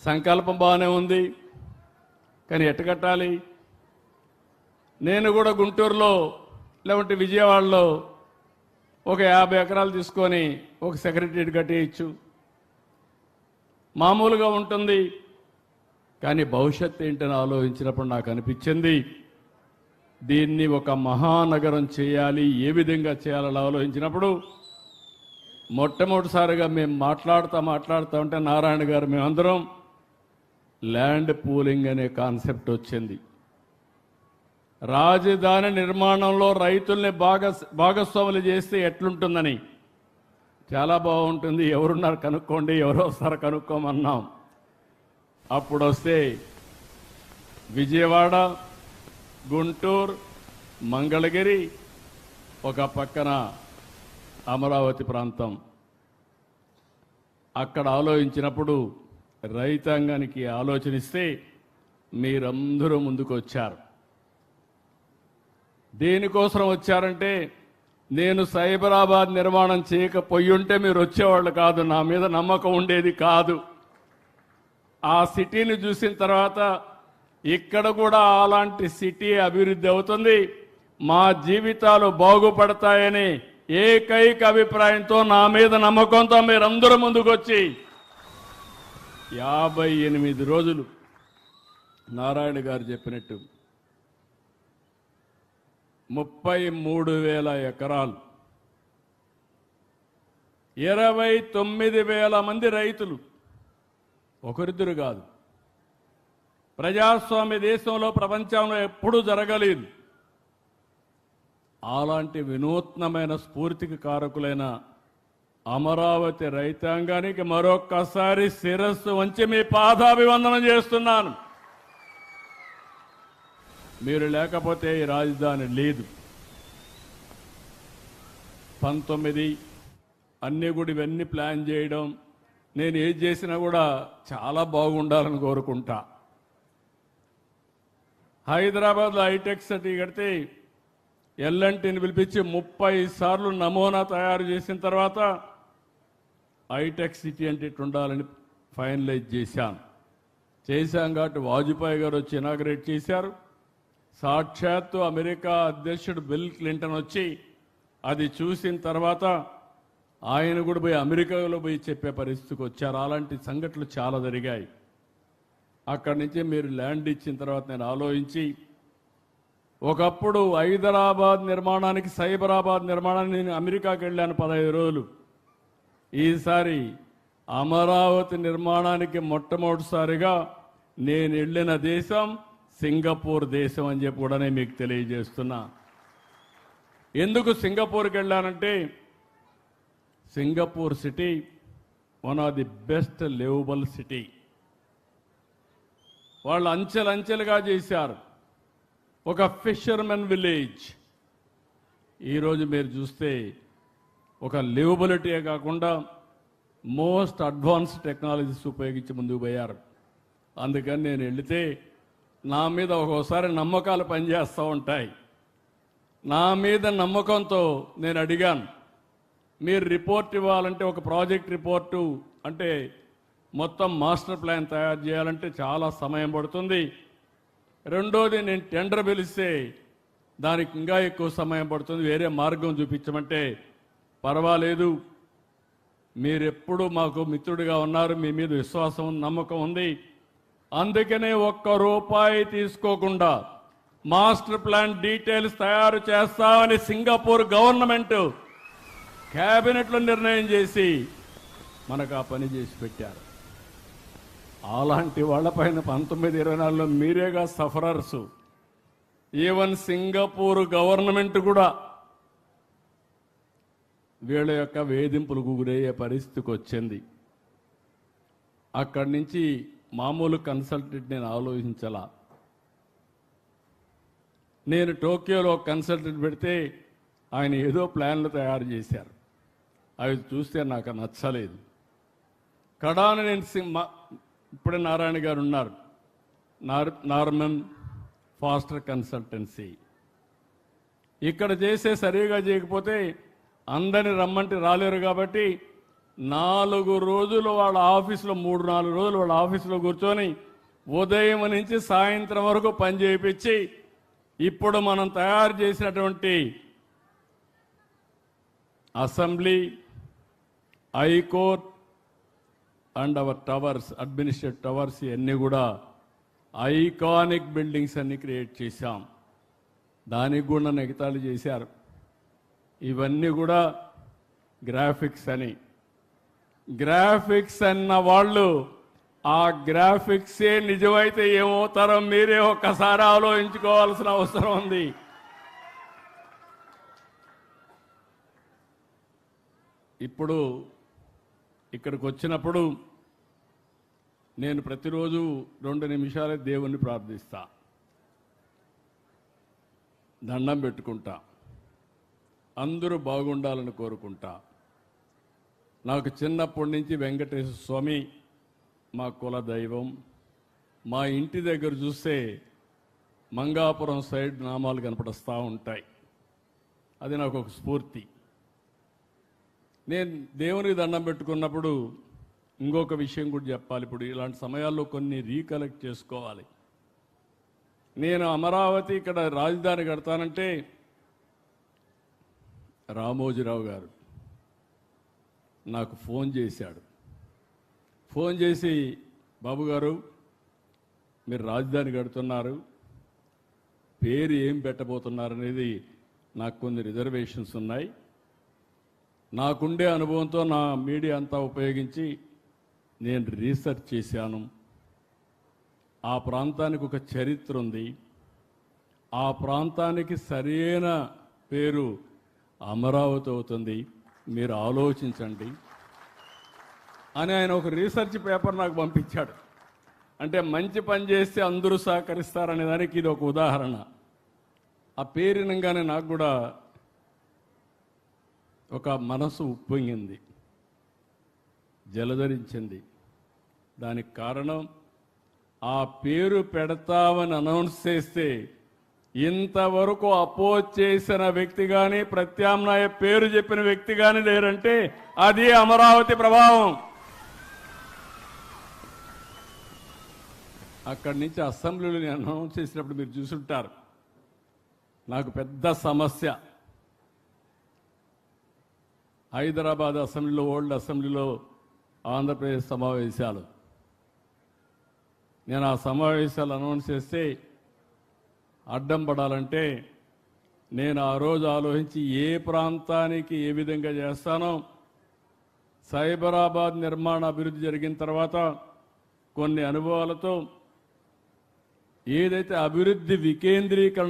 సంకల్పం బాగానే ఉంది, కానీ ఎట్ట కట్టాలి? నేను కూడా గుంటూరులో లేకుంటే విజయవాడలో ఒక 50 ఎకరాలు తీసుకొని ఒక సెక్రటరియట్ కట్టేయచ్చు, మామూలుగా ఉంటుంది. కానీ భవిష్యత్తు ఏంటని ఆలోచించినప్పుడు నాకు అనిపించింది, దీన్ని ఒక మహానగరం చేయాలి. ఏ విధంగా చేయాలని ఆలోచించినప్పుడు మొట్టమొదటిసారిగా మేము మాట్లాడుతూ ఉంటే నారాయణ గారు మేమందరం ల్యాండ్ పూలింగ్ అనే కాన్సెప్ట్ వచ్చింది. రాజధాని నిర్మాణంలో రైతుల్ని భాగస్వాములు చేస్తే ఎట్లుంటుందని. చాలా బాగుంటుంది, ఎవరున్నారు కనుక్కోండి, ఎవరు వస్తారో కనుక్కోమన్నాం. అప్పుడు వస్తే విజయవాడ, గుంటూరు, మంగళగిరి, ఒక పక్కన అమరావతి ప్రాంతం. అక్కడ ఆలోచించినప్పుడు రైతాంగానికి ఆలోచనిస్తే మీరందరూ ముందుకు వచ్చారు. దేనికోసం వచ్చారంటే, నేను సైబరాబాద్ నిర్మాణం చేయకపోయుంటే మీరు వచ్చేవాళ్ళు కాదు, నా మీద నమ్మకం ఉండేది కాదు. ఆ సిటీని చూసిన తర్వాత ఇక్కడ కూడా అలాంటి సిటీ అభివృద్ధి అవుతుంది, మా జీవితాలు బాగుపడతాయని ఏకైక అభిప్రాయంతో, నా మీద నమ్మకంతో మీరందరూ ముందుకొచ్చి 58 రోజులు నారాయణ గారు చెప్పినట్టు 33,000 ఎకరాలు, 29,000 మంది రైతులు, ఒకరిద్దరు కాదు. ప్రజాస్వామ్య దేశంలో ప్రపంచంలో ఎప్పుడూ జరగలేదు. అలాంటి వినూత్నమైన స్ఫూర్తికి కారకులైన అమరావతి రైతాంగానికి మరొక్కసారి శిరస్సు వంచి మీ పాదాభివందనం చేస్తున్నాను. మీరు లేకపోతే ఈ రాజధాని లేదు. 19 అన్నీ కూడా ఇవన్నీ ప్లాన్ చేయడం, నేను ఏది చేసినా కూడా చాలా బాగుండాలని కోరుకుంటా. హైదరాబాద్లో హైటెక్ సిటీ కడితే ఎల్ఎన్టీని పిలిపించి 30 సార్లు నమూనా తయారు చేసిన తర్వాత హైటెక్ సిటీ అంటే ఇట్లా ఉండాలని ఫైనలైజ్ చేశాం కాబట్టి వాజ్పేయి గారు వచ్చి ఇనాగ్రేట్ చేశారు. సాక్షాత్తు అమెరికా అధ్యక్షుడు బిల్ క్లింటన్ వచ్చి అది చూసిన తర్వాత ఆయన కూడా పోయి అమెరికాలో పోయి చెప్పే పరిస్థితికి వచ్చారు. అలాంటి సంఘటనలు చాలా జరిగాయి. అక్కడి నుంచి మీరు ల్యాండ్ ఇచ్చిన తర్వాత నేను ఆలోచించి, ఒకప్పుడు హైదరాబాద్ నిర్మాణానికి, సైబరాబాద్ నిర్మాణానికి నేను అమెరికాకి వెళ్ళాను 15 రోజులు. ఈసారి అమరావతి నిర్మాణానికి మొట్టమొదటిసారిగా నేను వెళ్ళిన దేశం సింగపూర్ దేశం అని చెప్పి కూడా నేను మీకు తెలియజేస్తున్నా. ఎందుకు సింగపూర్కి వెళ్ళానంటే, Singapore city one of the best livable city. వాళ్ళు అంచెలంచెలుగా చేశారు. ఒక ఫిషర్మెన్ విలేజ్. ఈరోజు మీరు చూస్తే ఒక లివబిలిటీయే కాకుండా మోస్ట్ అడ్వాన్స్డ్ టెక్నాలజీస్ ఉపయోగించి ముందుకు పోయారు. అందుకని నేను వెళితే నా మీద ఒక్కోసారి నమ్మకాలు పనిచేస్తూ ఉంటాయి. నా మీద నమ్మకంతో నేను అడిగాను, మీరు రిపోర్ట్ ఇవ్వాలంటే ఒక ప్రాజెక్ట్ రిపోర్టు అంటే మొత్తం మాస్టర్ ప్లాన్ తయారు చేయాలంటే చాలా సమయం పడుతుంది. రెండోది, నేను టెండర్ పిలిస్తే దానికి ఇంకా ఎక్కువ సమయం పడుతుంది, వేరే మార్గం చూపించమంటే పర్వాలేదు, మీరెప్పుడు మాకు మిత్రుడిగా ఉన్నారు, మీ మీద విశ్వాసం నమ్మకం ఉంది, అందుకనే ₹1 తీసుకోకుండా మాస్టర్ ప్లాన్ డీటెయిల్స్ తయారు చేస్తామని సింగపూర్ గవర్నమెంట్ క్యాబినెట్లో నిర్ణయం చేసి మనకు ఆ పని చేసి పెట్టారు. అలాంటి వాళ్ళపైన 1924లో మీరేగా సఫరర్స్. ఈవెన్ సింగపూర్ గవర్నమెంట్ కూడా వీళ్ళ యొక్క వేధింపులకు గురయ్యే పరిస్థితికి వచ్చింది. అక్కడి నుంచి మామూలు కన్సల్టెంట్ నేను ఆలోచించాలా. నేను టోక్యోలో కన్సల్టెంట్ పెడితే ఆయన ఏదో ప్లాన్లు తయారు చేశారు. అవి చూస్తే నాకు నచ్చలేదు. కడాన నేను ఇప్పుడే నారాయణ గారు ఉన్నారు, నార్మన్ ఫాస్టర్ కన్సల్టెన్సీ. ఇక్కడ చేసే సరిగా చేయకపోతే అందరిని రమ్మంటే రాలేరు కాబట్టి 4 రోజులు వాళ్ళ ఆఫీసులో 3-4 రోజులు వాళ్ళ ఆఫీసులో కూర్చొని ఉదయం నుంచి సాయంత్రం వరకు పని చేయించి ఇప్పుడు మనం తయారు చేసినటువంటి assembly, high court and hour towers, administrative towers ఇవన్నీ కూడా ఐకానిక్ బిల్డింగ్స్ అన్ని క్రియేట్ చేశాం. దానికి కూడా నెగతాళి చేశారు. ఇవన్నీ కూడా గ్రాఫిక్స్ అని. గ్రాఫిక్స్ అన్న వాళ్ళు ఆ గ్రాఫిక్సే నిజమైతే ఏమవుతారో మీరే ఒక్కసారి ఆలోచించుకోవాల్సిన అవసరం ఉంది. ఇప్పుడు ఇక్కడికి వచ్చినప్పుడు నేను ప్రతిరోజు 2 నిమిషాలే దేవుణ్ణి ప్రార్థిస్తా, దండం పెట్టుకుంటా, అందరూ బాగుండాలని కోరుకుంటా. నాకు చిన్నప్పటి నుంచి వెంకటేశ్వర స్వామి మా కుల దైవం. మా ఇంటి దగ్గర చూస్తే మంగాపురం సైడ్ నామాలు కనపడస్తూ ఉంటాయి. అది నాకు ఒక స్ఫూర్తి. నేను దేవునికి దండం పెట్టుకున్నప్పుడు ఇంకొక విషయం కూడా చెప్పాలి. ఇప్పుడు ఇలాంటి సమయాల్లో కొన్ని రీకలెక్ట్ చేసుకోవాలి. నేను అమరావతి ఇక్కడ రాజధాని కడతానంటే రామోజీరావు గారు నాకు ఫోన్ చేశాడు. ఫోన్ చేసి, బాబు గారు మీరు రాజధాని కడుతున్నారు, పేరు ఏం పెట్టబోతున్నారు అనేది నాకు కొన్ని రిజర్వేషన్స్ ఉన్నాయి. నాకుండే అనుభవంతో నా మీడియా అంతా ఉపయోగించి నేను రీసెర్చ్ చేశాను. ఆ ప్రాంతానికి ఒక చరిత్ర ఉంది. ఆ ప్రాంతానికి సరైన పేరు అమరావతి అవుతుంది, మీరు ఆలోచించండి అని ఆయన ఒక రీసెర్చ్ పేపర్ నాకు పంపించాడు. అంటే మంచి పని చేస్తే అందరూ సహకరిస్తారనే దానికి ఇది ఒక ఉదాహరణ. ఆ పేరినంగానే నాకు కూడా ఒక మనసు ఉప్పొంగింది, జలధరించింది. దానికి కారణం ఆ పేరు పెడతామని అనౌన్స్ చేస్తే ఇంతవరకు అపోజ్ చేసిన వ్యక్తి కానీ ప్రత్యామ్నాయ పేరు చెప్పిన వ్యక్తి కానీ లేరంటే అది అమరావతి ప్రభావం. అక్కడి నుంచి అసెంబ్లీలో నేను అనౌన్స్ చేసినప్పుడు మీరు చూసుంటారు, నాకు పెద్ద సమస్య. హైదరాబాద్ అసెంబ్లీలో, ఓల్డ్ అసెంబ్లీలో ఆంధ్రప్రదేశ్ సమావేశాలు. నేను ఆ సమావేశాలు అనౌన్స్ చేస్తే అడ్డం పడాలంటే నేను ఆ రోజు ఆలోచించి ఏ ప్రాంతానికి ఏ విధంగా చేస్తానో, సైబరాబాద్ నిర్మాణ అభివృద్ధి జరిగిన తర్వాత కొన్ని అనుభవాలతో ఏదైతే అభివృద్ధి వికేంద్రీకరణ